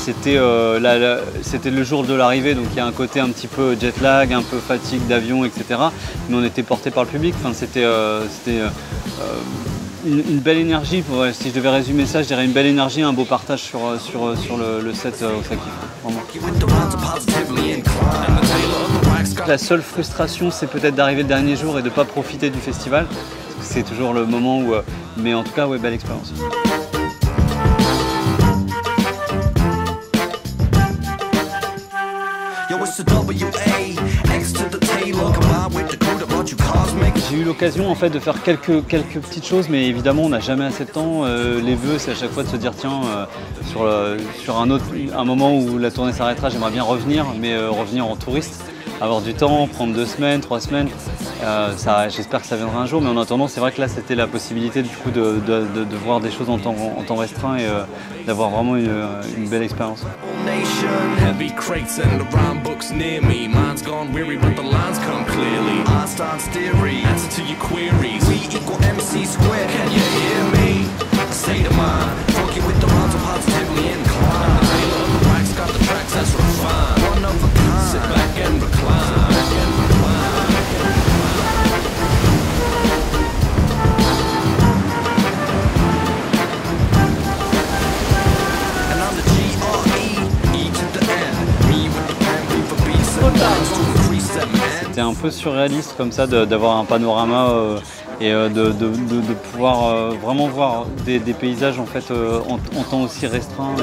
c'était le jour de l'arrivée, donc il y a un côté un petit peu jet lag, un peu fatigue d'avion, etc. Mais on était porté par le public, enfin, c'était une belle énergie. Ouais, si je devais résumer ça, je dirais une belle énergie, un beau partage sur le set au Sakif. La seule frustration, c'est peut-être d'arriver le dernier jour et de ne pas profiter du festival. C'est toujours le moment où... mais en tout cas, ouais, belle expérience. J'ai eu l'occasion en fait de faire quelques petites choses, mais évidemment on n'a jamais assez de temps. Les vœux, c'est à chaque fois de se dire tiens, sur un moment où la tournée s'arrêtera, j'aimerais bien revenir, mais revenir en touriste, avoir du temps, prendre 2 semaines, 3 semaines. J'espère que ça viendra un jour, mais en attendant, c'est vrai que là c'était la possibilité du coup de voir des choses en temps restreint et d'avoir vraiment une belle expérience. Heavy crates and the rhyme books near me. Mine's gone weary, but the lines come clearly. Einstein's theory, answer to your queries. We equal MC squared. Can you hear me? A state of mind, funky with the rhymes, I'm positively inclined. The tailor of the wax got the tracks that's refined. One of a kind. Sit back and recline. C'était un peu surréaliste comme ça d'avoir un panorama et de pouvoir vraiment voir des paysages en fait en temps aussi restreint.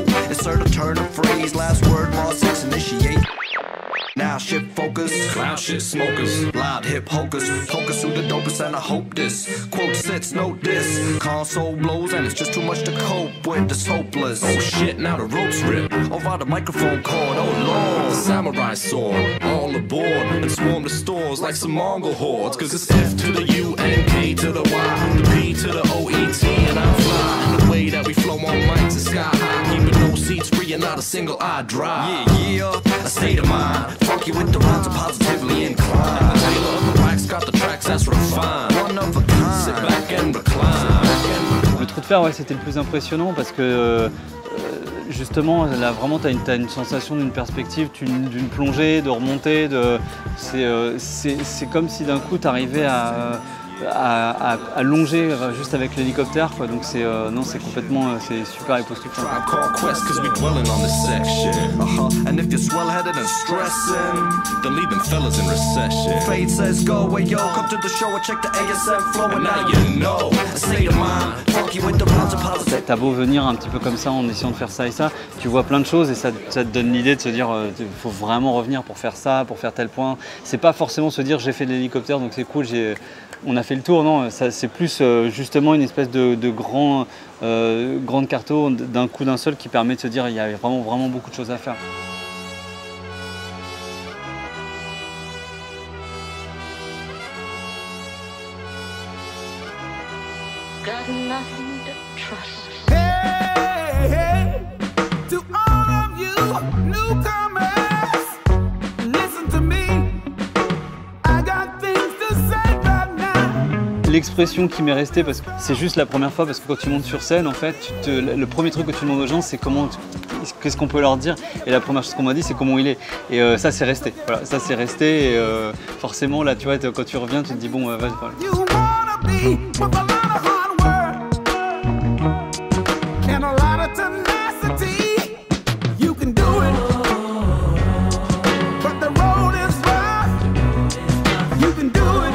Now shit focus, cloud shit smokers, loud hip hokers, focus who the dopest and I hope this quote sits, note this, console blows and it's just too much to cope with, it's hopeless. Oh shit, now the ropes rip, over the microphone cord, oh lord, the samurai sword, all aboard, and swarm the stores like some Mongol hordes, cause it's F to the U and K to the Y, the P to the O-E-T and I fly, and the way that we flow on mics is sky high, keeping no seats free and not a single eye dry. Yeah, a state of mind. Funky with the rhymes, I'm positively inclined. The tailor of the wax got the tracks that's refined. One of a kind. Sit back and recline. Le trou de fer, ouais, c'était le plus impressionnant parce que justement, là vraiment, tu as une sensation d'une perspective, d'une plongée, de remontée. C'est comme si d'un coup, tu arrivais à longer juste avec l'hélicoptère, quoi. Donc c'est complètement, c'est super époustouflant. T'as beau venir un petit peu comme ça en essayant de faire ça et ça, tu vois plein de choses et ça te donne l'idée de se dire il faut vraiment revenir pour faire ça, pour faire tel point. C'est pas forcément se dire j'ai fait de l'hélicoptère donc c'est cool, on a fait le tour, non, c'est plus justement une espèce de grande carte d'un coup d'un seul qui permet de se dire il y a vraiment beaucoup de choses à faire. Got nothing to trust. Hey, hey, to all of you newcomers, listen to me. I got things to say right now. L'expression qui m'est restée, parce que c'est juste la première fois, parce que quand tu montes sur scène, en fait, le premier truc que tu demandes aux gens, c'est qu'est-ce qu'on peut leur dire. Et la première chose qu'on m'a dit, c'est comment il est. Et ça, c'est resté. Voilà, ça, c'est resté. Et forcément, là, tu vois, quand tu reviens, tu te dis bon, vas-y, voilà. You wanna be with a lot of hard work and a lot of tenacity. You can do it, but the road is rough. You can do it.